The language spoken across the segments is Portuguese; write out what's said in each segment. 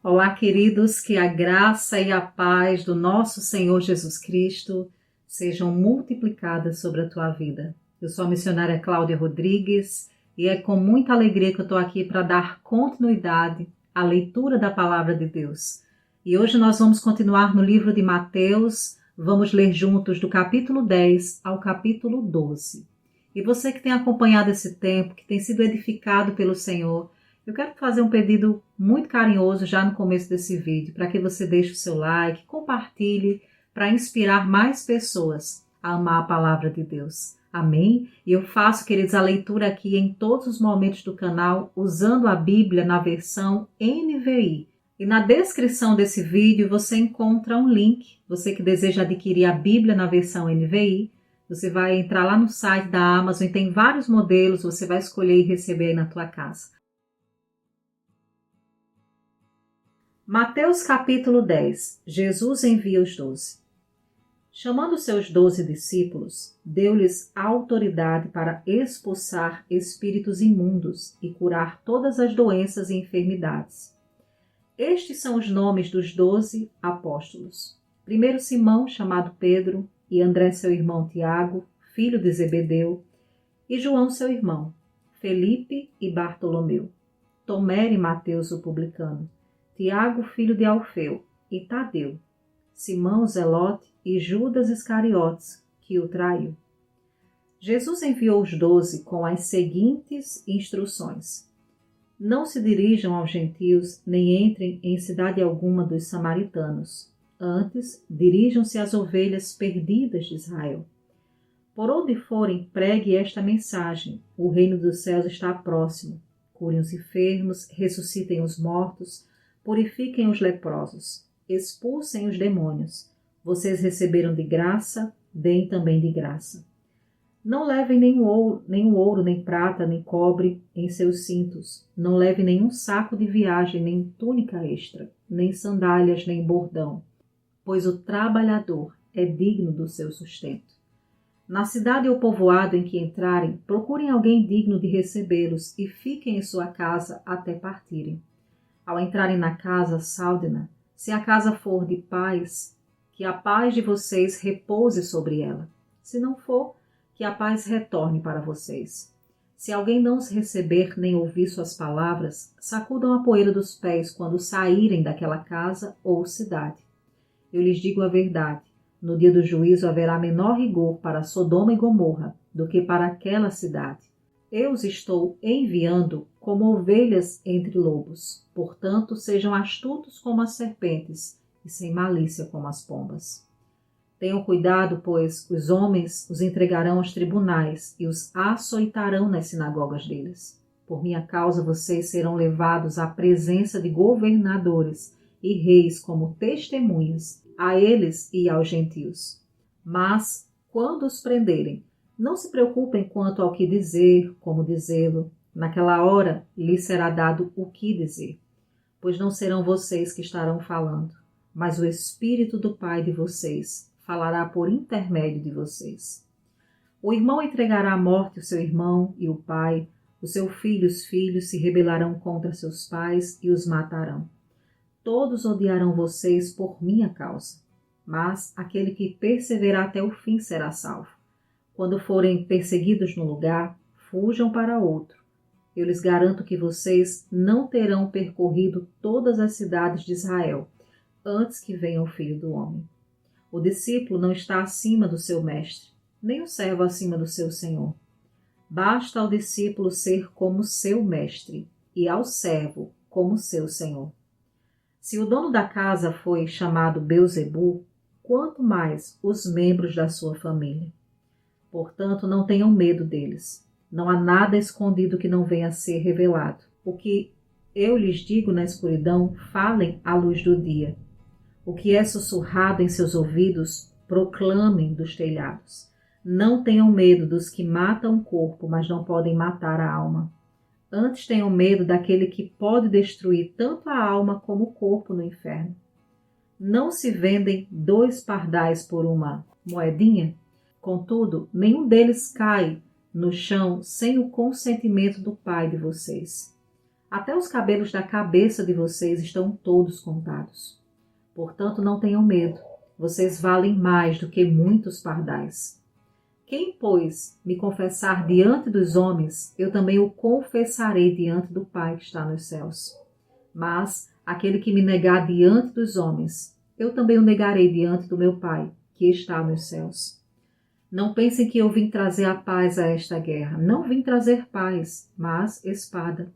Olá, queridos, que a graça e a paz do nosso Senhor Jesus Cristo sejam multiplicadas sobre a tua vida. Eu sou a missionária Cláudia Rodrigues e é com muita alegria que eu estou aqui para dar continuidade à leitura da Palavra de Deus. E hoje nós vamos continuar no livro de Mateus, vamos ler juntos do capítulo 10 ao capítulo 12. E você que tem acompanhado esse tempo, que tem sido edificado pelo Senhor, eu quero fazer um pedido muito carinhoso já no começo desse vídeo, para que você deixe o seu like, compartilhe, para inspirar mais pessoas a amar a palavra de Deus. Amém? E eu faço, queridos, a leitura aqui em todos os momentos do canal, usando a Bíblia na versão NVI. E na descrição desse vídeo você encontra um link, você que deseja adquirir a Bíblia na versão NVI, você vai entrar lá no site da Amazon e tem vários modelos, você vai escolher e receber aí na tua casa. Mateus capítulo 10. Jesus envia os 12. Chamando seus 12 discípulos, deu-lhes autoridade para expulsar espíritos imundos e curar todas as doenças e enfermidades. Estes são os nomes dos 12 apóstolos. Primeiro Simão, chamado Pedro, e André seu irmão Tiago, filho de Zebedeu, e João seu irmão, Felipe e Bartolomeu, Tomé e Mateus o publicano, Tiago, filho de Alfeu, e Tadeu, Simão Zelote e Judas Iscariotes, que o traiu. Jesus enviou os 12 com as seguintes instruções: não se dirijam aos gentios, nem entrem em cidade alguma dos samaritanos. Antes, dirijam-se às ovelhas perdidas de Israel. Por onde forem, pregue esta mensagem: o reino dos céus está próximo. Curem os enfermos, ressuscitem os mortos, purifiquem os leprosos, expulsem os demônios. Vocês receberam de graça, deem também de graça. Não levem nenhum ouro, nem prata, nem cobre em seus cintos. Não levem nenhum saco de viagem, nem túnica extra, nem sandálias, nem bordão, pois o trabalhador é digno do seu sustento. Na cidade ou povoado em que entrarem, procurem alguém digno de recebê-los e fiquem em sua casa até partirem. Ao entrarem na casa, saudem-na. Se a casa for de paz, que a paz de vocês repouse sobre ela. Se não for, que a paz retorne para vocês. Se alguém não os receber nem ouvir suas palavras, sacudam a poeira dos pés quando saírem daquela casa ou cidade. Eu lhes digo a verdade, no dia do juízo haverá menor rigor para Sodoma e Gomorra do que para aquela cidade. Eu os estou enviando como ovelhas entre lobos. Portanto, sejam astutos como as serpentes e sem malícia como as pombas. Tenham cuidado, pois os homens os entregarão aos tribunais e os açoitarão nas sinagogas deles. Por minha causa, vocês serão levados à presença de governadores e reis como testemunhas a eles e aos gentios. Mas, quando os prenderem, não se preocupem quanto ao que dizer, como dizê-lo. Naquela hora lhes será dado o que dizer, pois não serão vocês que estarão falando, mas o Espírito do Pai de vocês falará por intermédio de vocês. O irmão entregará à morte o seu irmão e o pai, o seu filho e os filhos se rebelarão contra seus pais e os matarão. Todos odiarão vocês por minha causa, mas aquele que perseverar até o fim será salvo. Quando forem perseguidos no lugar, fujam para outro. Eu lhes garanto que vocês não terão percorrido todas as cidades de Israel antes que venha o Filho do Homem. O discípulo não está acima do seu mestre, nem o servo acima do seu senhor. Basta ao discípulo ser como seu mestre e ao servo como seu senhor. Se o dono da casa foi chamado Beelzebu, quanto mais os membros da sua família. Portanto, não tenham medo deles. Não há nada escondido que não venha a ser revelado. O que eu lhes digo na escuridão, falem à luz do dia. O que é sussurrado em seus ouvidos, proclamem dos telhados. Não tenham medo dos que matam o corpo, mas não podem matar a alma. Antes tenham medo daquele que pode destruir tanto a alma como o corpo no inferno. Não se vendem 2 pardais por uma moedinha? Contudo, nenhum deles cai no chão sem o consentimento do Pai de vocês. Até os cabelos da cabeça de vocês estão todos contados. Portanto, não tenham medo, vocês valem mais do que muitos pardais. Quem, pois, me confessar diante dos homens, eu também o confessarei diante do Pai que está nos céus. Mas aquele que me negar diante dos homens, eu também o negarei diante do meu Pai que está nos céus. Não pensem que eu vim trazer a paz a esta guerra. Não vim trazer paz, mas espada.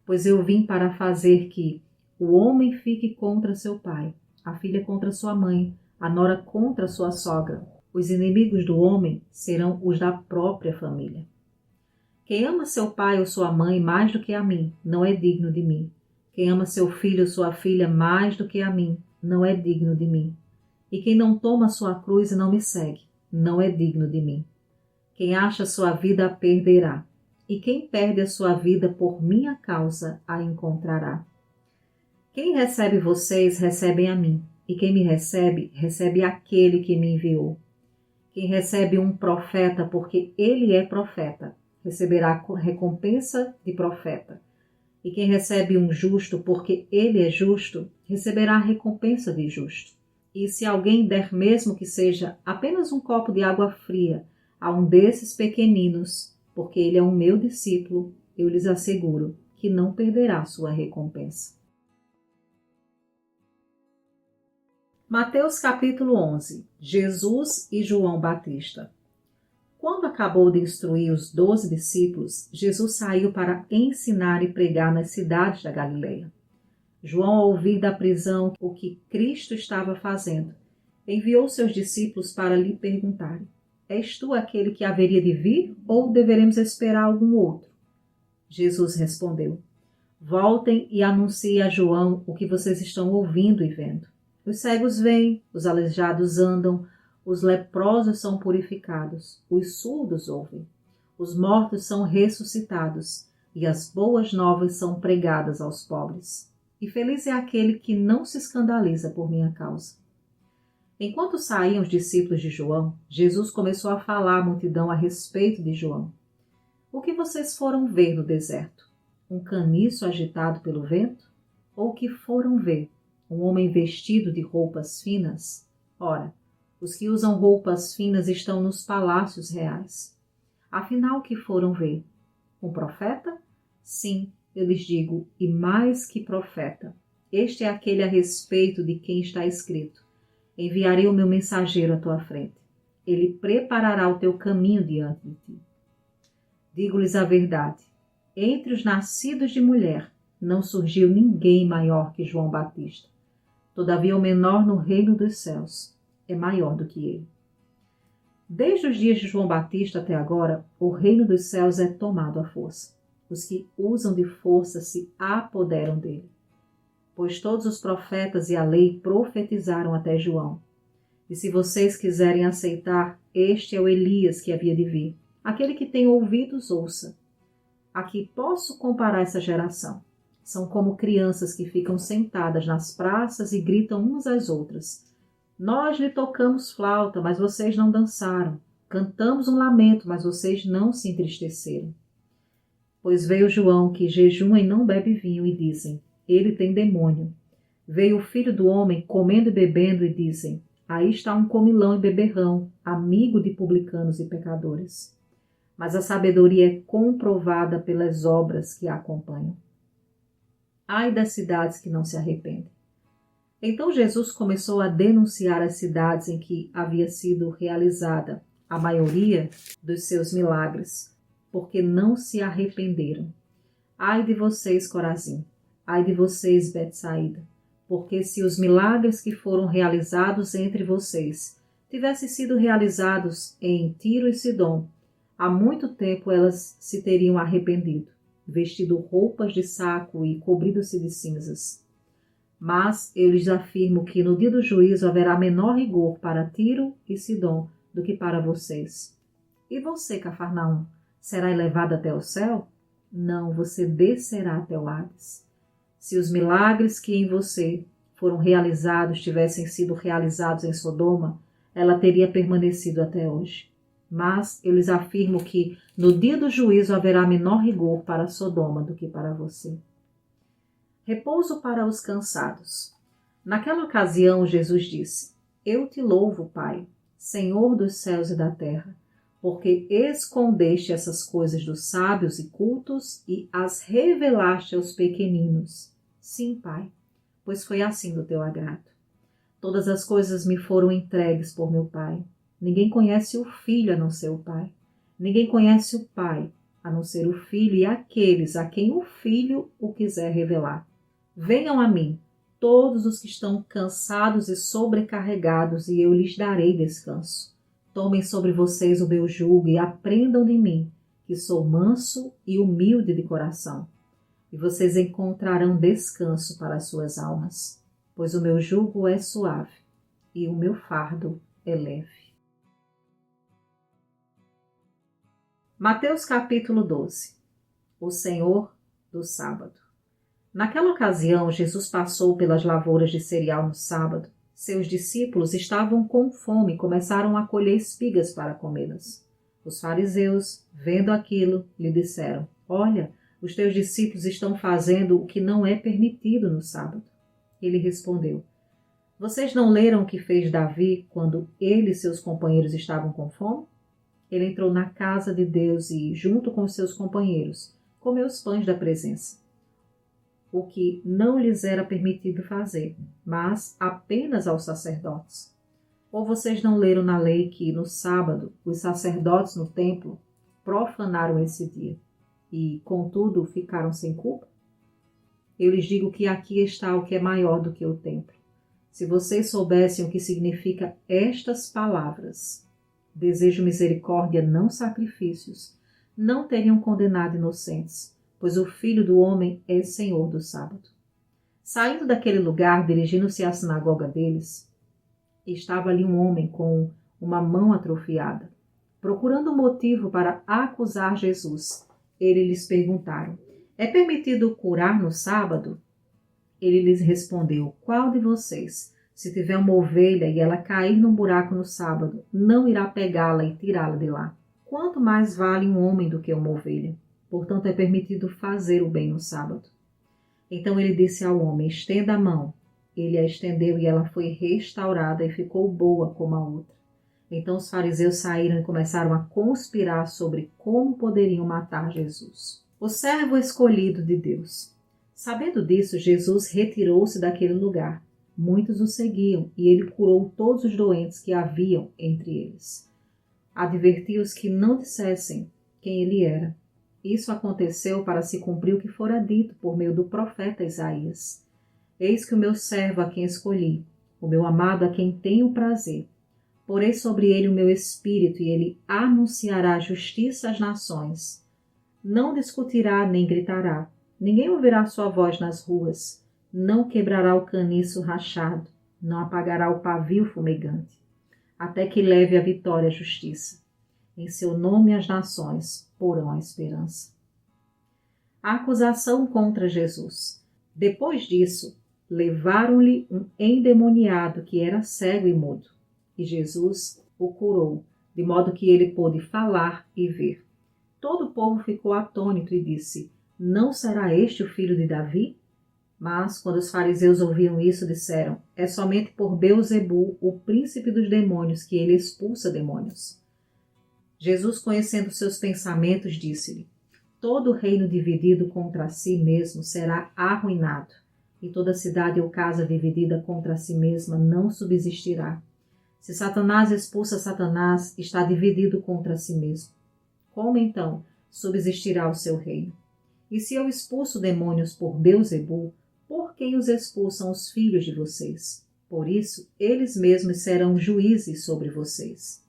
Pois eu vim para fazer que o homem fique contra seu pai, a filha contra sua mãe, a nora contra sua sogra. Os inimigos do homem serão os da própria família. Quem ama seu pai ou sua mãe mais do que a mim, não é digno de mim. Quem ama seu filho ou sua filha mais do que a mim, não é digno de mim. E quem não toma sua cruz e não me segue, não é digno de mim. Quem acha sua vida a perderá, e quem perde a sua vida por minha causa a encontrará. Quem recebe vocês, recebe a mim, e quem me recebe, recebe aquele que me enviou. Quem recebe um profeta porque ele é profeta, receberá recompensa de profeta. E quem recebe um justo porque ele é justo, receberá recompensa de justo. E se alguém der mesmo que seja apenas um copo de água fria a um desses pequeninos, porque ele é um meu discípulo, eu lhes asseguro que não perderá sua recompensa. Mateus capítulo 11. Jesus e João Batista. Quando acabou de instruir os 12 discípulos, Jesus saiu para ensinar e pregar nas cidades da Galileia. João, ao ouvir da prisão o que Cristo estava fazendo, enviou seus discípulos para lhe perguntarem: És tu aquele que haveria de vir ou deveremos esperar algum outro? Jesus respondeu: Voltem e anunciem a João o que vocês estão ouvindo e vendo. Os cegos veem, os aleijados andam, os leprosos são purificados, os surdos ouvem, os mortos são ressuscitados e as boas novas são pregadas aos pobres. E feliz é aquele que não se escandaliza por minha causa. Enquanto saíam os discípulos de João, Jesus começou a falar à multidão a respeito de João. O que vocês foram ver no deserto? Um caniço agitado pelo vento? Ou o que foram ver? Um homem vestido de roupas finas? Ora, os que usam roupas finas estão nos palácios reais. Afinal, o que foram ver? Um profeta? Sim, eu lhes digo, e mais que profeta. Este é aquele a respeito de quem está escrito: Enviarei o meu mensageiro à tua frente. Ele preparará o teu caminho diante de ti. Digo-lhes a verdade. Entre os nascidos de mulher não surgiu ninguém maior que João Batista. Todavia o menor no reino dos céus é maior do que ele. Desde os dias de João Batista até agora, o reino dos céus é tomado à força. Os que usam de força se apoderam dele. Pois todos os profetas e a lei profetizaram até João. E se vocês quiserem aceitar, este é o Elias que havia de vir. Aquele que tem ouvidos, ouça. Aqui posso comparar essa geração. São como crianças que ficam sentadas nas praças e gritam umas às outras: Nós lhe tocamos flauta, mas vocês não dançaram. Cantamos um lamento, mas vocês não se entristeceram. Pois veio João, que jejuma e não bebe vinho, e dizem: Ele tem demônio. Veio o Filho do Homem, comendo e bebendo, e dizem: Aí está um comilão e beberrão, amigo de publicanos e pecadores. Mas a sabedoria é comprovada pelas obras que a acompanham. Ai das cidades que não se arrependem. Então Jesus começou a denunciar as cidades em que havia sido realizada a maioria dos seus milagres, porque não se arrependeram. Ai de vocês, Corazim! Ai de vocês, Betsaída! Porque se os milagres que foram realizados entre vocês tivessem sido realizados em Tiro e Sidom, há muito tempo elas se teriam arrependido, vestido roupas de saco e cobrido-se de cinzas. Mas eu lhes afirmo que no dia do juízo haverá menor rigor para Tiro e Sidom do que para vocês. E você, Cafarnaum, será elevado até o céu? Não, você descerá até o Hades. Se os milagres que em você foram realizados tivessem sido realizados em Sodoma, ela teria permanecido até hoje. Mas eu lhes afirmo que no dia do juízo haverá menor rigor para Sodoma do que para você. Repouso para os cansados. Naquela ocasião, Jesus disse: Eu te louvo, Pai, Senhor dos céus e da terra, porque escondeste essas coisas dos sábios e cultos e as revelaste aos pequeninos. Sim, Pai, pois foi assim do teu agrado. Todas as coisas me foram entregues por meu Pai. Ninguém conhece o Filho a não ser o Pai. Ninguém conhece o Pai a não ser o Filho e aqueles a quem o Filho o quiser revelar. Venham a mim, todos os que estão cansados e sobrecarregados, e eu lhes darei descanso. Tomem sobre vocês o meu jugo e aprendam de mim, que sou manso e humilde de coração. E vocês encontrarão descanso para as suas almas, pois o meu jugo é suave e o meu fardo é leve. Mateus capítulo 12. O Senhor do sábado. Naquela ocasião, Jesus passou pelas lavouras de cereal no sábado. Seus discípulos estavam com fome e começaram a colher espigas para comê-las. Os fariseus, vendo aquilo, lhe disseram: Olha, os teus discípulos estão fazendo o que não é permitido no sábado. Ele respondeu: Vocês não leram o que fez Davi quando ele e seus companheiros estavam com fome? Ele entrou na casa de Deus e, junto com seus companheiros, comeu os pães da presença, o que não lhes era permitido fazer, mas apenas aos sacerdotes. Ou vocês não leram na lei que, no sábado, os sacerdotes no templo profanaram esse dia e, contudo, ficaram sem culpa? Eu lhes digo que aqui está o que é maior do que o templo. Se vocês soubessem o que significa estas palavras: desejo misericórdia, não sacrifícios, não teriam condenado inocentes, pois o Filho do Homem é Senhor do sábado. Saindo daquele lugar, dirigindo-se à sinagoga deles, estava ali um homem com uma mão atrofiada. Procurando um motivo para acusar Jesus, eles lhes perguntaram: É permitido curar no sábado? Ele lhes respondeu: Qual de vocês, se tiver uma ovelha e ela cair num buraco no sábado, não irá pegá-la e tirá-la de lá? Quanto mais vale um homem do que uma ovelha? Portanto, é permitido fazer o bem no sábado. Então ele disse ao homem: Estenda a mão. Ele a estendeu e ela foi restaurada e ficou boa como a outra. Então os fariseus saíram e começaram a conspirar sobre como poderiam matar Jesus. O servo escolhido de Deus. Sabendo disso, Jesus retirou-se daquele lugar. Muitos o seguiam e ele curou todos os doentes que haviam entre eles. Advertiu-os que não dissessem quem ele era. Isso aconteceu para se cumprir o que fora dito por meio do profeta Isaías. Eis que o meu servo a quem escolhi, o meu amado a quem tenho prazer. Porei sobre ele o meu espírito e ele anunciará justiça às nações. Não discutirá nem gritará. Ninguém ouvirá sua voz nas ruas. Não quebrará o caniço rachado. Não apagará o pavio fumegante. Até que leve a vitória à justiça. Em seu nome as nações porão a esperança. A acusação contra Jesus. Depois disso, levaram-lhe um endemoniado que era cego e mudo. E Jesus o curou, de modo que ele pôde falar e ver. Todo o povo ficou atônito e disse: Não será este o filho de Davi? Mas, quando os fariseus ouviram isso, disseram: É somente por Beelzebu, o príncipe dos demônios, que ele expulsa demônios. Jesus, conhecendo seus pensamentos, disse-lhe: Todo reino dividido contra si mesmo será arruinado, e toda cidade ou casa dividida contra si mesma não subsistirá. Se Satanás expulsa Satanás, está dividido contra si mesmo. Como então subsistirá o seu reino? E se eu expulso demônios por Beelzebu, por quem os expulsam os filhos de vocês? Por isso, eles mesmos serão juízes sobre vocês.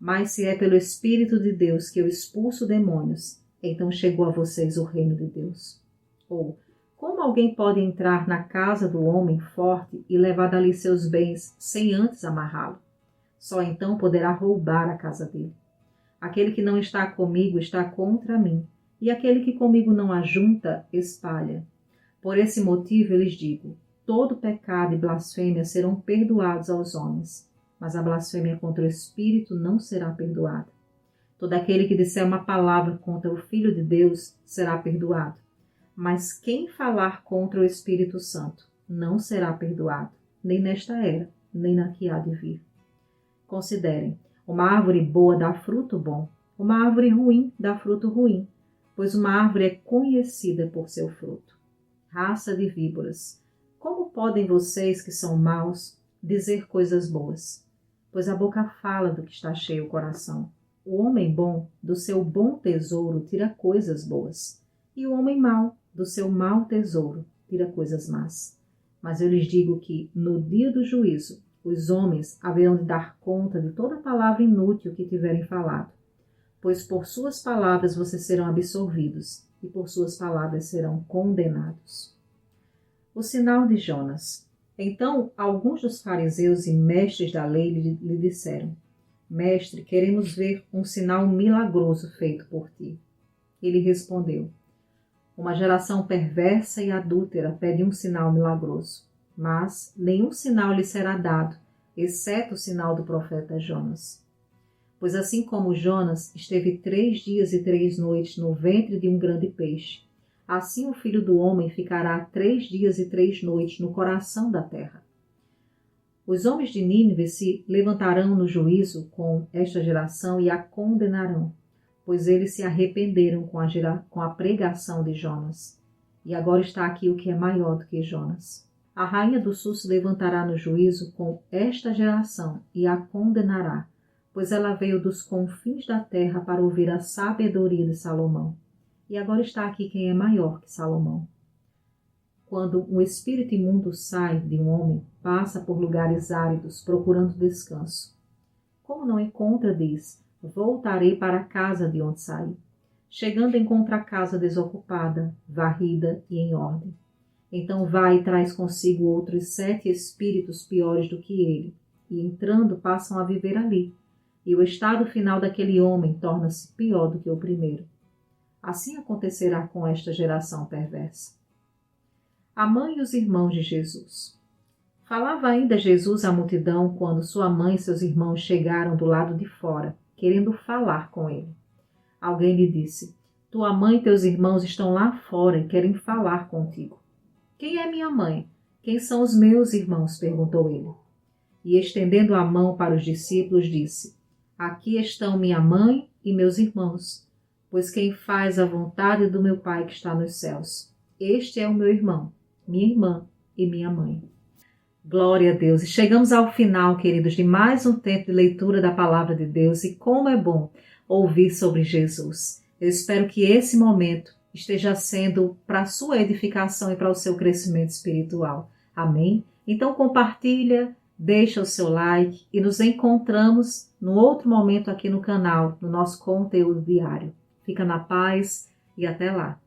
Mas se é pelo Espírito de Deus que eu expulso demônios, então chegou a vocês o reino de Deus. Ou, como alguém pode entrar na casa do homem forte e levar dali seus bens sem antes amarrá-lo? Só então poderá roubar a casa dele. Aquele que não está comigo está contra mim, e aquele que comigo não ajunta, espalha. Por esse motivo eu lhes digo: todo pecado e blasfêmia serão perdoados aos homens, mas a blasfêmia contra o Espírito não será perdoada. Todo aquele que disser uma palavra contra o Filho de Deus será perdoado, Mas quem falar contra o Espírito Santo não será perdoado, nem nesta era, nem na que há de vir. Considerem, uma árvore boa dá fruto bom, uma árvore ruim dá fruto ruim, pois uma árvore é conhecida por seu fruto. Raça de víboras, como podem vocês que são maus dizer coisas boas? Pois a boca fala do que está cheio o coração. O homem bom do seu bom tesouro tira coisas boas, e o homem mau do seu mau tesouro tira coisas más. Mas eu lhes digo que, no dia do juízo, os homens haverão de dar conta de toda palavra inútil que tiverem falado, pois por suas palavras vocês serão absolvidos, e por suas palavras serão condenados. O sinal de Jonas. Então, alguns dos fariseus e mestres da lei lhe disseram: Mestre, queremos ver um sinal milagroso feito por ti. Ele respondeu: Uma geração perversa e adúltera pede um sinal milagroso, mas nenhum sinal lhe será dado, exceto o sinal do profeta Jonas. Pois assim como Jonas esteve 3 dias e 3 noites no ventre de um grande peixe, assim o Filho do Homem ficará 3 dias e 3 noites no coração da terra. Os homens de Nínive se levantarão no juízo com esta geração e a condenarão, pois eles se arrependeram com a pregação de Jonas. E agora está aqui o que é maior do que Jonas. A rainha do sul se levantará no juízo com esta geração e a condenará, pois ela veio dos confins da terra para ouvir a sabedoria de Salomão. E agora está aqui quem é maior que Salomão. Quando um espírito imundo sai de um homem, passa por lugares áridos, procurando descanso. Como não encontra, diz: voltarei para a casa de onde saí. Chegando, encontra a casa desocupada, varrida e em ordem. Então vai e traz consigo outros 7 espíritos piores do que ele, e entrando passam a viver ali. E o estado final daquele homem torna-se pior do que o primeiro. Assim acontecerá com esta geração perversa. A mãe e os irmãos de Jesus. Falava ainda Jesus à multidão quando sua mãe e seus irmãos chegaram do lado de fora, querendo falar com ele. Alguém lhe disse: Tua mãe e teus irmãos estão lá fora e querem falar contigo. Quem é minha mãe? Quem são os meus irmãos? Perguntou ele. E estendendo a mão para os discípulos, disse: Aqui estão minha mãe e meus irmãos, pois quem faz a vontade do meu Pai que está nos céus, este é o meu irmão, minha irmã e minha mãe. Glória a Deus! E chegamos ao final, queridos, de mais um tempo de leitura da Palavra de Deus, e como é bom ouvir sobre Jesus. Eu espero que esse momento esteja sendo para a sua edificação e para o seu crescimento espiritual. Amém? Então compartilha, deixa o seu like e nos encontramos no outro momento aqui no canal, no nosso conteúdo diário. Fica na paz e até lá!